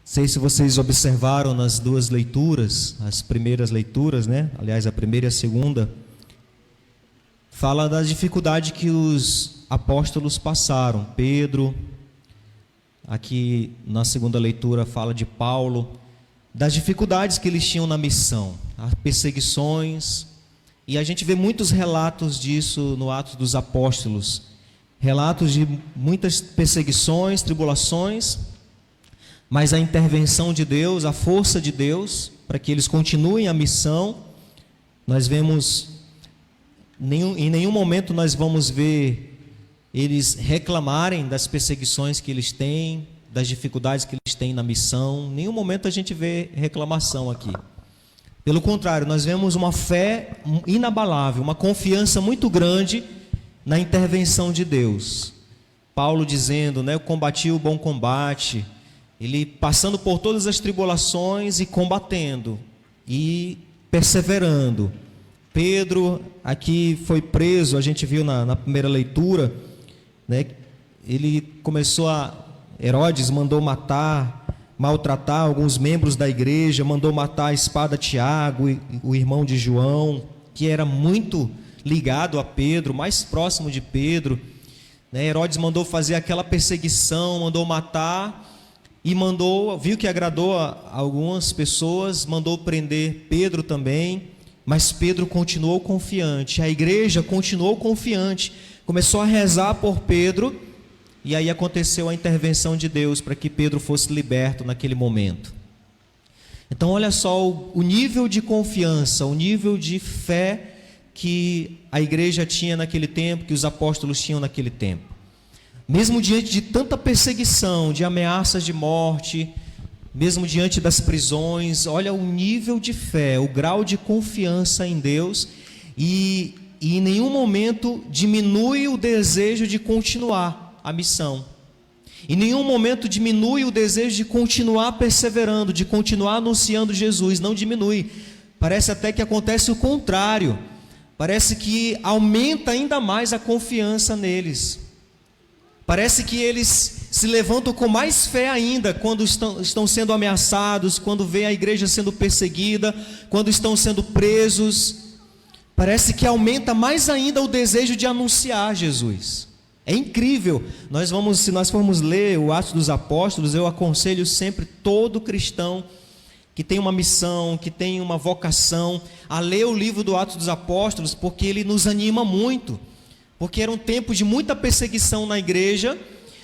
Sei se vocês observaram nas duas leituras, as primeiras leituras, né? Aliás, a primeira e a segunda, fala da dificuldade que os apóstolos passaram. Pedro, aqui na segunda leitura fala de Paulo, das dificuldades que eles tinham na missão, as perseguições, e a gente vê muitos relatos disso no Atos dos Apóstolos, relatos de muitas perseguições, tribulações, mas a intervenção de Deus, a força de Deus, para que eles continuem a missão. Nós vemos, em nenhum momento nós vamos ver eles reclamarem das perseguições que eles têm, das dificuldades que eles têm na missão. Em nenhum momento a gente vê reclamação aqui. Pelo contrário, nós vemos uma fé inabalável, uma confiança muito grande na intervenção de Deus. Paulo dizendo, né, eu combati o bom combate, ele passando por todas as tribulações e combatendo e perseverando. Pedro aqui foi preso, a gente viu na primeira leitura, né, ele começou Herodes mandou matar, maltratar alguns membros da igreja, mandou matar a espada Tiago, o irmão de João, que era muito ligado a Pedro, mais próximo de Pedro, né? Herodes mandou fazer aquela perseguição, mandou matar e viu que agradou a algumas pessoas, mandou prender Pedro também, mas Pedro continuou confiante, a igreja continuou confiante, começou a rezar por Pedro, e aí aconteceu a intervenção de Deus para que Pedro fosse liberto naquele momento. Então olha só o nível de confiança, o nível de fé que a igreja tinha naquele tempo, que os apóstolos tinham naquele tempo. Mesmo diante de tanta perseguição, de ameaças de morte, mesmo diante das prisões, olha o nível de fé, o grau de confiança em Deus, e em nenhum momento diminui o desejo de continuar a missão. Em nenhum momento diminui o desejo de continuar perseverando, de continuar anunciando Jesus, não diminui. Parece até que acontece o contrário. Parece que aumenta ainda mais a confiança neles. Parece que eles se levantam com mais fé ainda quando estão sendo ameaçados, quando vê a igreja sendo perseguida, quando estão sendo presos. Parece que aumenta mais ainda o desejo de anunciar Jesus. É incrível. Se nós formos ler o Atos dos Apóstolos, eu aconselho sempre todo cristão que tem uma missão, que tem uma vocação, a ler o livro do Atos dos Apóstolos, porque ele nos anima muito. Porque era um tempo de muita perseguição na igreja,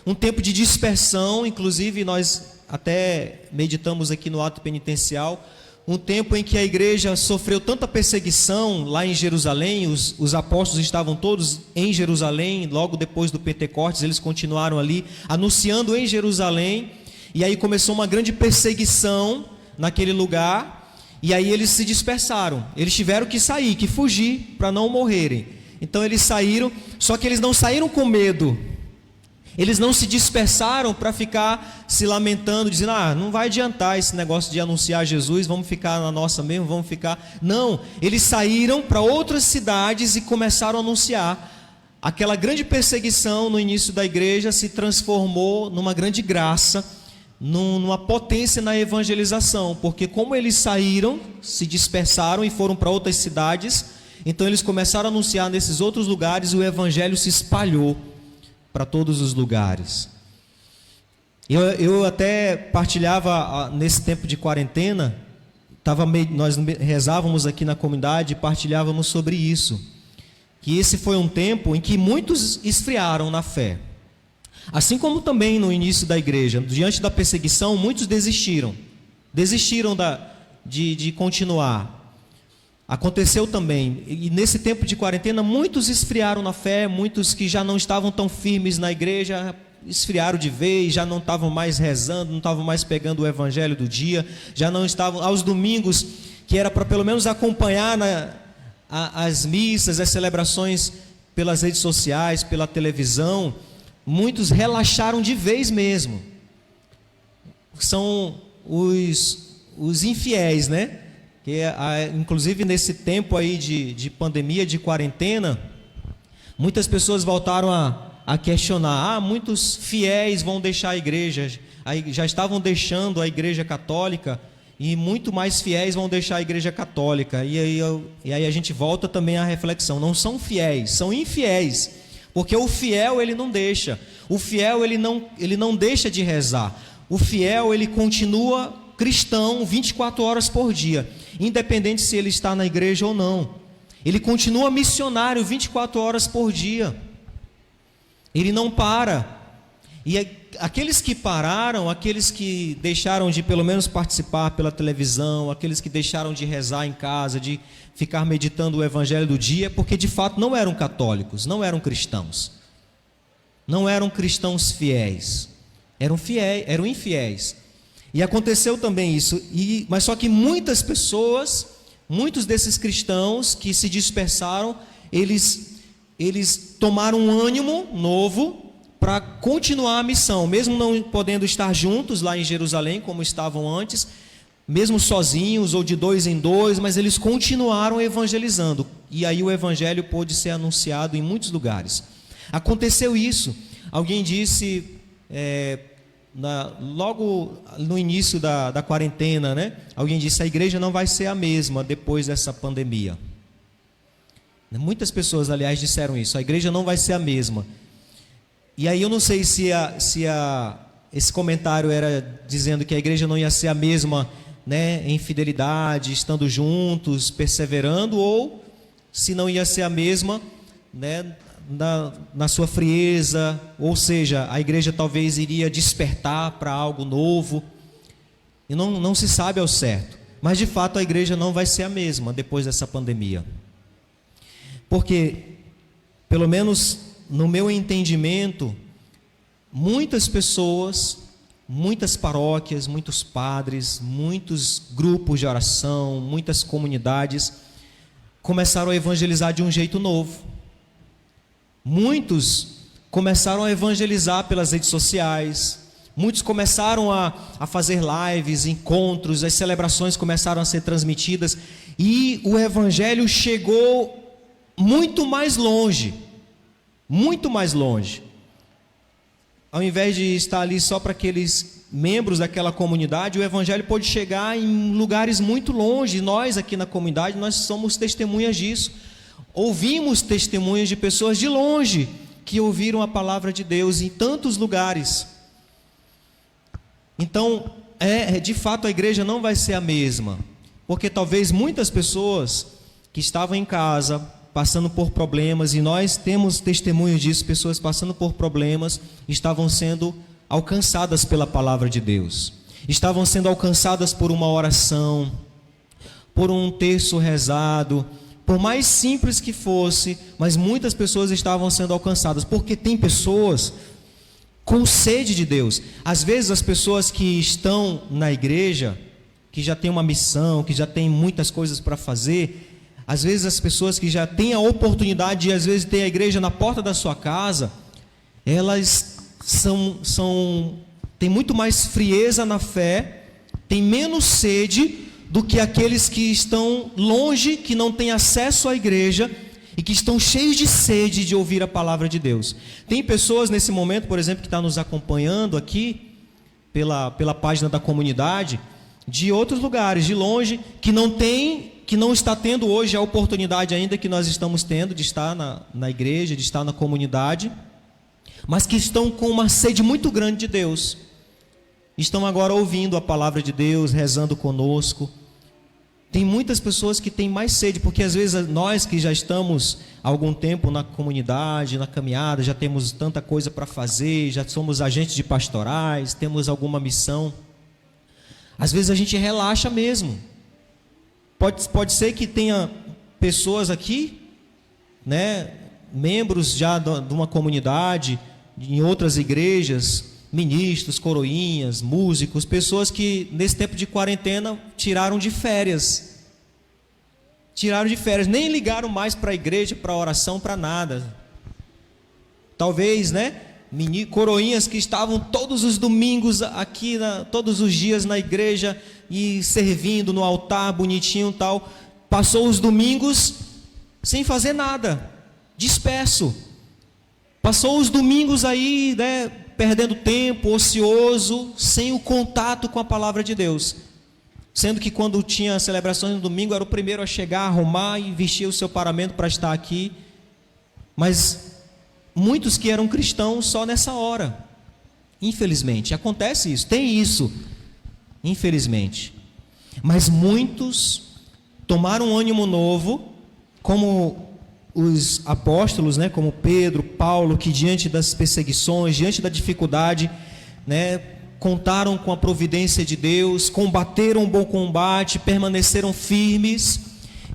um tempo de dispersão, inclusive nós até meditamos aqui no ato penitencial, um tempo em que a igreja sofreu tanta perseguição lá em Jerusalém, os apóstolos estavam todos em Jerusalém, logo depois do Pentecostes eles continuaram ali, anunciando em Jerusalém, e aí começou uma grande perseguição naquele lugar, e aí eles se dispersaram, eles tiveram que sair, que fugir, para não morrerem. Então eles saíram, só que eles não saíram com medo, eles não se dispersaram para ficar se lamentando, dizendo, não vai adiantar esse negócio de anunciar Jesus, vamos ficar na nossa mesmo, vamos ficar. Não, eles saíram para outras cidades e começaram a anunciar. Aquela grande perseguição no início da igreja se transformou numa grande graça, numa potência na evangelização, porque como eles saíram, se dispersaram e foram para outras cidades, então eles começaram a anunciar nesses outros lugares, e o evangelho se espalhou para todos os lugares. Eu até partilhava nesse tempo de quarentena, nós rezávamos aqui na comunidade e partilhávamos sobre isso, que esse foi um tempo em que muitos esfriaram na fé, assim como também no início da igreja, diante da perseguição, muitos desistiram de continuar. Aconteceu também, e nesse tempo de quarentena, muitos esfriaram na fé, muitos que já não estavam tão firmes na igreja, esfriaram de vez, já não estavam mais rezando, não estavam mais pegando o evangelho do dia, já não estavam, aos domingos, que era para pelo menos acompanhar as missas, as celebrações pelas redes sociais, pela televisão, muitos relaxaram de vez mesmo. São os infiéis, né? Que inclusive nesse tempo aí de pandemia, de quarentena, muitas pessoas voltaram a questionar: muitos fiéis vão deixar a igreja, já estavam deixando a igreja católica, e muito mais fiéis vão deixar a igreja católica. E aí a gente volta também à reflexão: não são fiéis, são infiéis, porque o fiel ele não deixa, o fiel ele não deixa de rezar, o fiel ele continua cristão 24 horas por dia, independente se ele está na igreja ou não. Ele continua missionário 24 horas por dia. Ele não para. E aqueles que pararam, aqueles que deixaram de pelo menos participar pela televisão, aqueles que deixaram de rezar em casa, de ficar meditando o evangelho do dia, porque de fato não eram católicos, não eram cristãos. Não eram cristãos fiéis. Eram infiéis. E aconteceu também isso. Mas só que muitas pessoas, muitos desses cristãos que se dispersaram, eles tomaram um ânimo novo para continuar a missão, mesmo não podendo estar juntos lá em Jerusalém, como estavam antes, mesmo sozinhos ou de 2 em 2, mas eles continuaram evangelizando, e aí o evangelho pôde ser anunciado em muitos lugares. Aconteceu isso. Alguém disse, logo no início da quarentena, né? Alguém disse: a igreja não vai ser a mesma depois dessa pandemia. Muitas pessoas, aliás, disseram isso: a igreja não vai ser a mesma. E aí eu não sei se esse comentário era dizendo que a igreja não ia ser a mesma, né, em fidelidade, estando juntos, perseverando, ou se não ia ser a mesma, né, na sua frieza, ou seja, a igreja talvez iria despertar para algo novo. E não se sabe ao certo. Mas de fato a igreja não vai ser a mesma depois dessa pandemia. Porque, pelo menos no meu entendimento, muitas pessoas, muitas paróquias, muitos padres, muitos grupos de oração, muitas comunidades começaram a evangelizar de um jeito novo. Muitos começaram a evangelizar pelas redes sociais, muitos começaram a fazer lives, encontros, as celebrações começaram a ser transmitidas, e o evangelho chegou muito mais longe. Muito mais longe. Ao invés de estar ali só para aqueles membros daquela comunidade, o evangelho pode chegar em lugares muito longe. E nós aqui na comunidade, nós somos testemunhas disso. Ouvimos testemunhas de pessoas de longe que ouviram a palavra de Deus em tantos lugares. Então, de fato a igreja não vai ser a mesma, porque talvez muitas pessoas que estavam em casa passando por problemas, e nós temos testemunhos disso, pessoas passando por problemas, estavam sendo alcançadas pela palavra de Deus, estavam sendo alcançadas por uma oração, por um terço rezado, por mais simples que fosse, mas muitas pessoas estavam sendo alcançadas, porque tem pessoas com sede de Deus. Às vezes as pessoas que estão na igreja, que já têm uma missão, que já têm muitas coisas para fazer, às vezes as pessoas que já têm a oportunidade de, às vezes, ter a igreja na porta da sua casa, elas têm muito mais frieza na fé, têm menos sede do que aqueles que estão longe, que não têm acesso à igreja e que estão cheios de sede de ouvir a palavra de Deus. Tem pessoas nesse momento, por exemplo, que estão nos acompanhando aqui pela página da comunidade, de outros lugares, de longe, que não está tendo hoje a oportunidade ainda que nós estamos tendo de estar na igreja, de estar na comunidade, mas que estão com uma sede muito grande de Deus, estão agora ouvindo a palavra de Deus, rezando conosco. Tem muitas pessoas que têm mais sede, porque às vezes nós que já estamos há algum tempo na comunidade, na caminhada, já temos tanta coisa para fazer, já somos agentes de pastorais, temos alguma missão, às vezes a gente relaxa mesmo. Pode ser que tenha pessoas aqui, né, membros já de uma comunidade, em outras igrejas, ministros, coroinhas, músicos, pessoas que nesse tempo de quarentena tiraram de férias, nem ligaram mais para a igreja, para a oração, para nada. Talvez, né, coroinhas que estavam todos os domingos aqui, todos os dias na igreja e servindo no altar, bonitinho e tal, passou os domingos sem fazer nada, disperso. Passou os domingos aí, né, perdendo tempo, ocioso, sem o contato com a palavra de Deus. Sendo que quando tinha celebrações no domingo, era o primeiro a chegar, arrumar e vestir o seu paramento para estar aqui. Mas muitos que eram cristãos só nessa hora. Infelizmente, acontece isso, tem isso. Infelizmente. Mas muitos tomaram um ânimo novo, como os apóstolos, né, como Pedro, Paulo, que diante das perseguições, diante da dificuldade, né, contaram com a providência de Deus, combateram um bom combate, permaneceram firmes,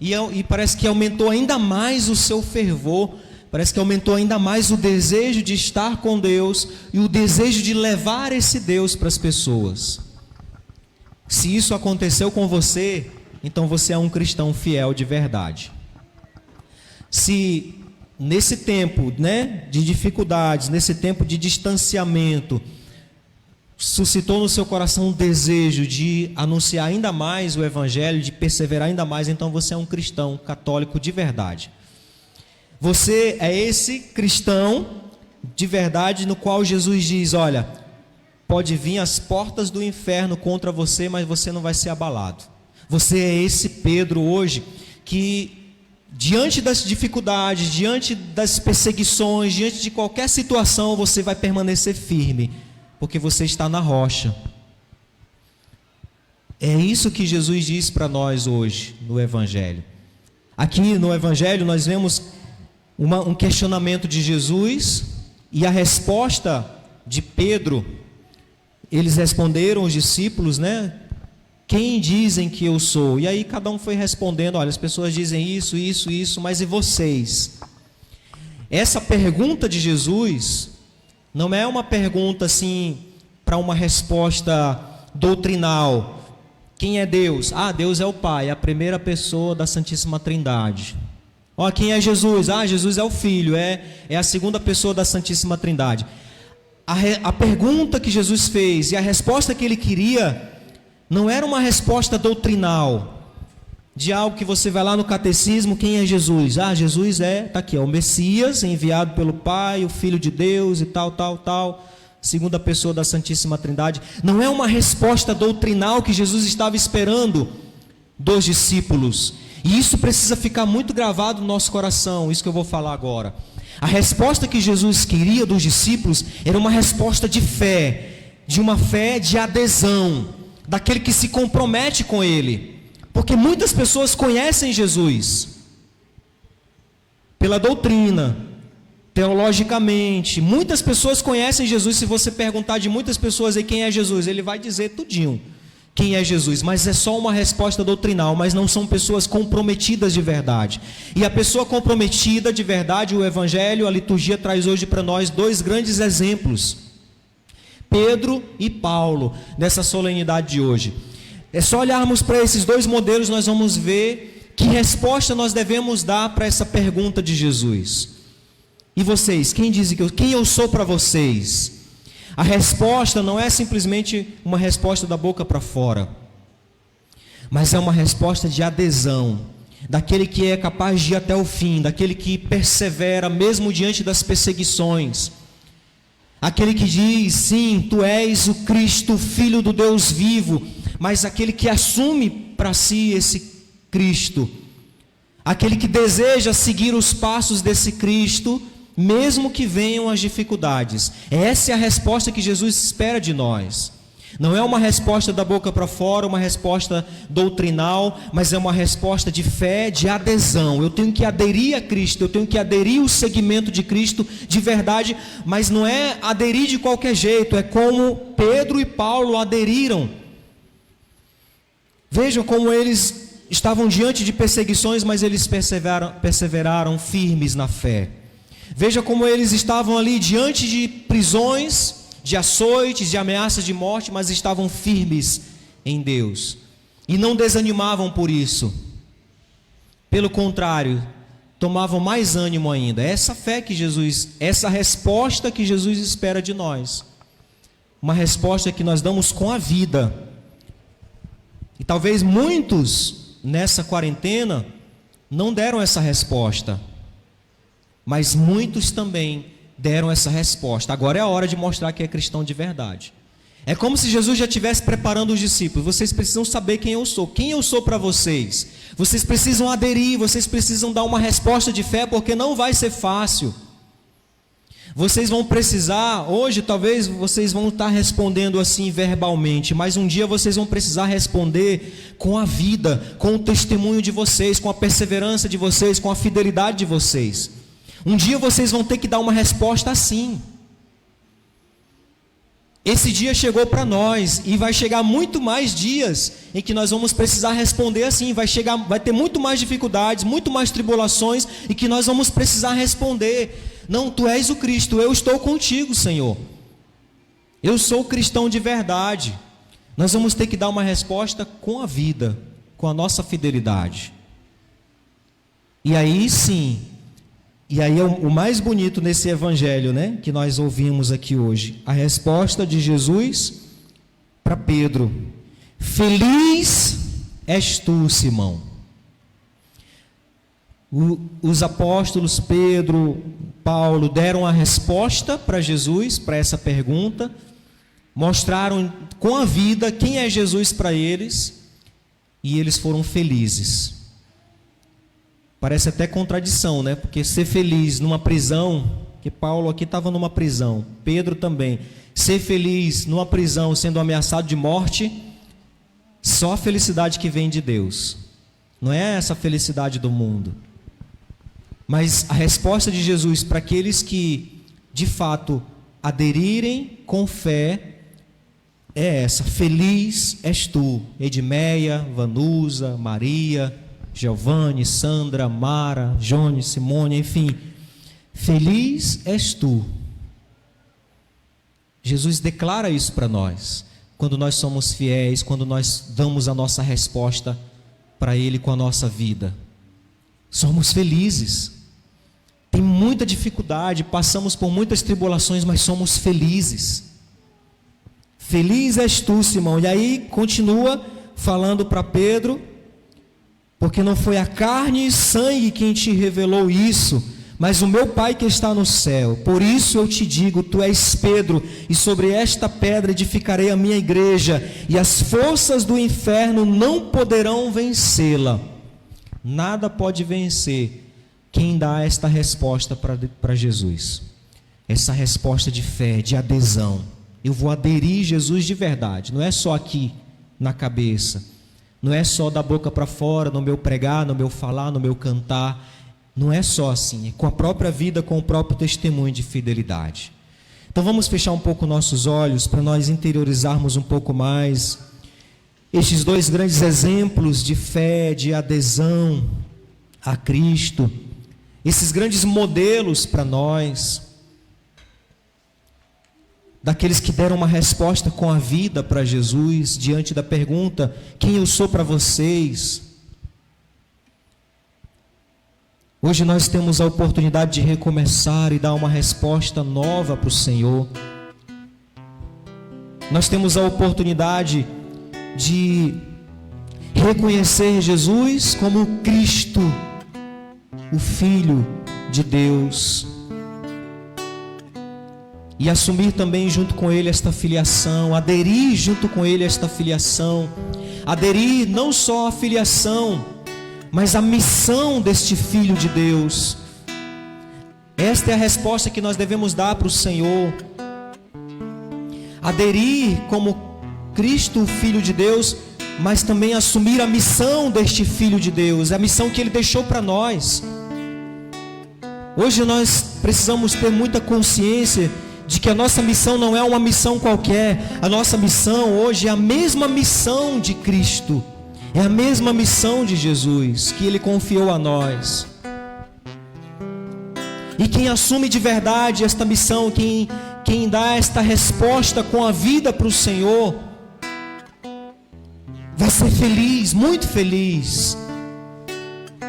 e parece que aumentou ainda mais o seu fervor, parece que aumentou ainda mais o desejo de estar com Deus e o desejo de levar esse Deus para as pessoas. Se isso aconteceu com você, então você é um cristão fiel de verdade. Se nesse tempo, né, de dificuldades, nesse tempo de distanciamento, suscitou no seu coração um desejo de anunciar ainda mais o Evangelho, de perseverar ainda mais, então você é um cristão católico de verdade. Você é esse cristão de verdade no qual Jesus diz: olha, pode vir as portas do inferno contra você, mas você não vai ser abalado. Você é esse Pedro hoje que, diante das dificuldades, diante das perseguições, diante de qualquer situação, você vai permanecer firme, porque você está na rocha. É isso que Jesus diz para nós hoje no Evangelho. Aqui no Evangelho nós vemos um questionamento de Jesus e a resposta de Pedro. Eles responderam, os discípulos, né? Quem dizem que eu sou? E aí cada um foi respondendo: olha, as pessoas dizem isso, isso, isso, mas e vocês? Essa pergunta de Jesus não é uma pergunta assim para uma resposta doutrinal. Quem é Deus? Ah, Deus é o Pai, a primeira pessoa da Santíssima Trindade. Ó, quem é Jesus? Ah, Jesus é o Filho, é a segunda pessoa da Santíssima Trindade. A pergunta que Jesus fez e a resposta que ele queria não era uma resposta doutrinal, de algo que você vai lá no catecismo: quem é Jesus? Ah, Jesus está aqui, é o Messias, enviado pelo Pai, o Filho de Deus e tal, segunda pessoa da Santíssima Trindade. Não é uma resposta doutrinal que Jesus estava esperando dos discípulos. E isso precisa ficar muito gravado no nosso coração, isso que eu vou falar agora. A resposta que Jesus queria dos discípulos era uma resposta de fé, de uma fé de adesão, daquele que se compromete com Ele. Porque muitas pessoas conhecem Jesus pela doutrina, teologicamente. Muitas pessoas conhecem Jesus. Se você perguntar de muitas pessoas aí quem é Jesus, ele vai dizer tudinho quem é Jesus, mas é só uma resposta doutrinal, mas não são pessoas comprometidas de verdade. E a pessoa comprometida de verdade, o Evangelho, a liturgia traz hoje para nós dois grandes exemplos: Pedro e Paulo, nessa solenidade de hoje. É só olharmos para esses dois modelos, nós vamos ver que resposta nós devemos dar para essa pergunta de Jesus. E vocês, quem eu sou para vocês? A resposta não é simplesmente uma resposta da boca para fora, mas é uma resposta de adesão, daquele que é capaz de ir até o fim, daquele que persevera mesmo diante das perseguições, aquele que diz: sim, tu és o Cristo, Filho do Deus vivo, mas aquele que assume para si esse Cristo, aquele que deseja seguir os passos desse Cristo, mesmo que venham as dificuldades. Essa é a resposta que Jesus espera de nós. Não é uma resposta da boca para fora, uma resposta doutrinal, mas é uma resposta de fé, de adesão. Eu tenho que aderir a Cristo, eu tenho que aderir ao seguimento de Cristo de verdade, mas não é aderir de qualquer jeito, é como Pedro e Paulo aderiram. Vejam como eles estavam diante de perseguições, mas eles perseveraram firmes na fé. Veja como eles estavam ali diante de prisões, de açoites, de ameaças de morte, mas estavam firmes em Deus. E não desanimavam por isso. Pelo contrário, tomavam mais ânimo ainda. Essa fé que Jesus, essa resposta que Jesus espera de nós. Uma resposta que nós damos com a vida. E talvez muitos nessa quarentena não deram essa resposta. Mas muitos também deram essa resposta. Agora é a hora de mostrar que é cristão de verdade. É como se Jesus já estivesse preparando os discípulos. Vocês precisam saber quem eu sou. Quem eu sou para vocês? Vocês precisam aderir, vocês precisam dar uma resposta de fé, porque não vai ser fácil. Vocês vão precisar, hoje talvez vocês vão estar respondendo assim verbalmente, mas um dia vocês vão precisar responder com a vida, com o testemunho de vocês, com a perseverança de vocês, com a fidelidade de vocês. Um dia vocês vão ter que dar uma resposta assim. Esse dia chegou para nós e vai chegar muito mais dias em que nós vamos precisar responder assim. Vai ter muito mais dificuldades, muito mais tribulações e que nós vamos precisar responder. Não, tu és o Cristo, eu estou contigo, Senhor. Eu sou cristão de verdade. Nós vamos ter que dar uma resposta com a vida, com a nossa fidelidade. E aí sim, e aí é o mais bonito nesse evangelho, né, que nós ouvimos aqui hoje. A resposta de Jesus para Pedro: feliz és tu, Simão. Os apóstolos Pedro, Paulo deram a resposta para Jesus, para essa pergunta, mostraram com a vida quem é Jesus para eles, e eles foram felizes. Parece até contradição, né? Porque ser feliz numa prisão, que Paulo aqui estava numa prisão, Pedro também, ser feliz numa prisão sendo ameaçado de morte, só a felicidade que vem de Deus, não é essa felicidade do mundo. Mas a resposta de Jesus para aqueles que, de fato, aderirem com fé, é essa: feliz és tu, Edmeia, Vanusa, Maria, Giovanni, Sandra, Mara, Jones, Simone, enfim, feliz és tu. Jesus declara isso para nós, quando nós somos fiéis, quando nós damos a nossa resposta para Ele com a nossa vida. Somos felizes. Tem muita dificuldade, passamos por muitas tribulações, mas somos felizes. Feliz és tu, Simão. E aí continua falando para Pedro: porque não foi a carne e sangue quem te revelou isso, mas o meu Pai que está no céu. Por isso eu te digo, tu és Pedro, e sobre esta pedra edificarei a minha igreja, e as forças do inferno não poderão vencê-la. Nada pode vencer quem dá esta resposta para Jesus, essa resposta de fé, de adesão. Eu vou aderir Jesus de verdade, não é só aqui na cabeça, não é só da boca para fora, no meu pregar, no meu falar, no meu cantar, não é só assim, é com a própria vida, com o próprio testemunho de fidelidade. Então vamos fechar um pouco nossos olhos para nós interiorizarmos um pouco mais estes dois grandes exemplos de fé, de adesão a Cristo, esses grandes modelos para nós, daqueles que deram uma resposta com a vida para Jesus, diante da pergunta: quem eu sou para vocês? Hoje nós temos a oportunidade de recomeçar e dar uma resposta nova para o Senhor. Nós temos a oportunidade de reconhecer Jesus como Cristo, o Filho de Deus, e assumir também junto com Ele esta filiação, aderir junto com Ele esta filiação, aderir não só à filiação, mas à missão deste Filho de Deus. Esta é a resposta que nós devemos dar para o Senhor: aderir como Cristo, o Filho de Deus, mas também assumir a missão deste Filho de Deus, a missão que Ele deixou para nós. Hoje nós precisamos ter muita consciência de que a nossa missão não é uma missão qualquer. A nossa missão hoje é a mesma missão de Cristo, é a mesma missão de Jesus que Ele confiou a nós. E quem assume de verdade esta missão, quem dá esta resposta com a vida para o Senhor, vai ser feliz, muito feliz.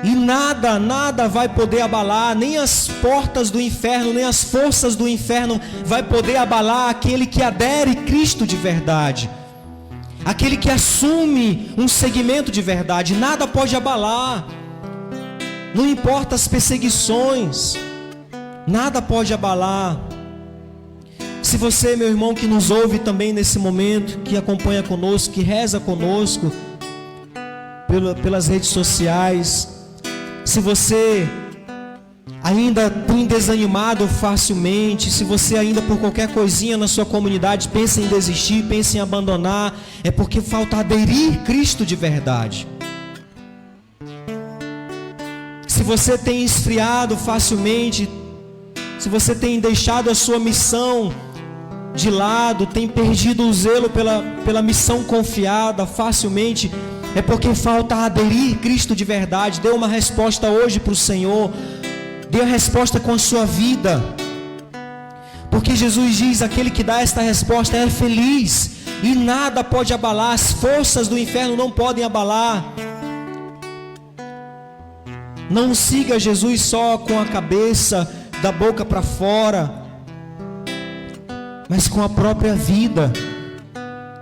E nada vai poder abalar, nem as portas do inferno, nem as forças do inferno vai poder abalar aquele que adere Cristo de verdade, aquele que assume um segmento de verdade. Nada pode abalar, não importa as perseguições, Nada pode abalar. Se você, meu irmão, que nos ouve também nesse momento, que acompanha conosco, que reza conosco pelas redes sociais, se você ainda tem desanimado facilmente, se você ainda por qualquer coisinha na sua comunidade pensa em desistir, pensa em abandonar, é porque falta aderir Cristo de verdade. Se você tem esfriado facilmente, se você tem deixado a sua missão de lado, tem perdido o zelo pela missão confiada facilmente, é porque falta aderir Cristo de verdade. Dê uma resposta hoje para o Senhor. Dê a resposta com a sua vida. Porque Jesus diz, aquele que dá esta resposta é feliz. E nada pode abalar, as forças do inferno não podem abalar. Não siga Jesus só com a cabeça, da boca para fora, mas com a própria vida.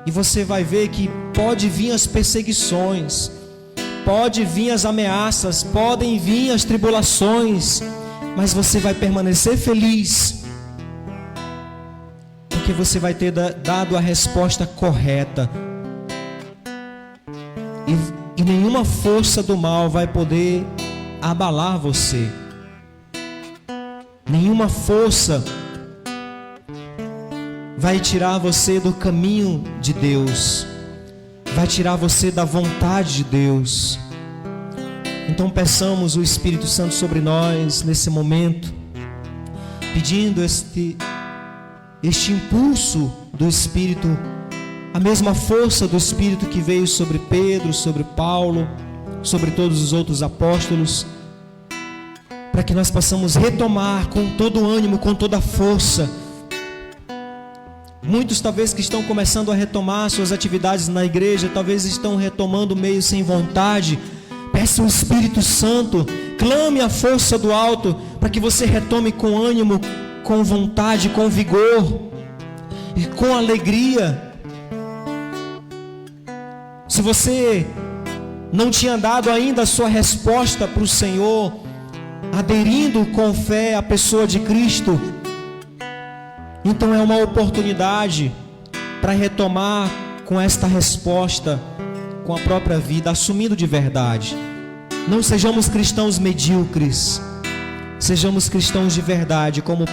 E você vai ver que pode vir as perseguições, pode vir as ameaças, podem vir as tribulações, mas você vai permanecer feliz, porque você vai ter dado a resposta correta. E nenhuma força do mal vai poder abalar você. Nenhuma força vai tirar você do caminho de Deus, vai tirar você da vontade de Deus. Então peçamos o Espírito Santo sobre nós nesse momento, pedindo este impulso do Espírito, a mesma força do Espírito que veio sobre Pedro, sobre Paulo, sobre todos os outros apóstolos, para que nós possamos retomar com todo o ânimo, com toda a força. Muitos talvez que estão começando a retomar suas atividades na igreja, talvez estão retomando meio sem vontade. Peça o Espírito Santo, clame a força do alto, para que você retome com ânimo, com vontade, com vigor e com alegria. Se você não tinha dado ainda a sua resposta para o Senhor, aderindo com fé à pessoa de Cristo, então é uma oportunidade para retomar com esta resposta, com a própria vida, assumindo de verdade. Não sejamos cristãos medíocres, sejamos cristãos de verdade, como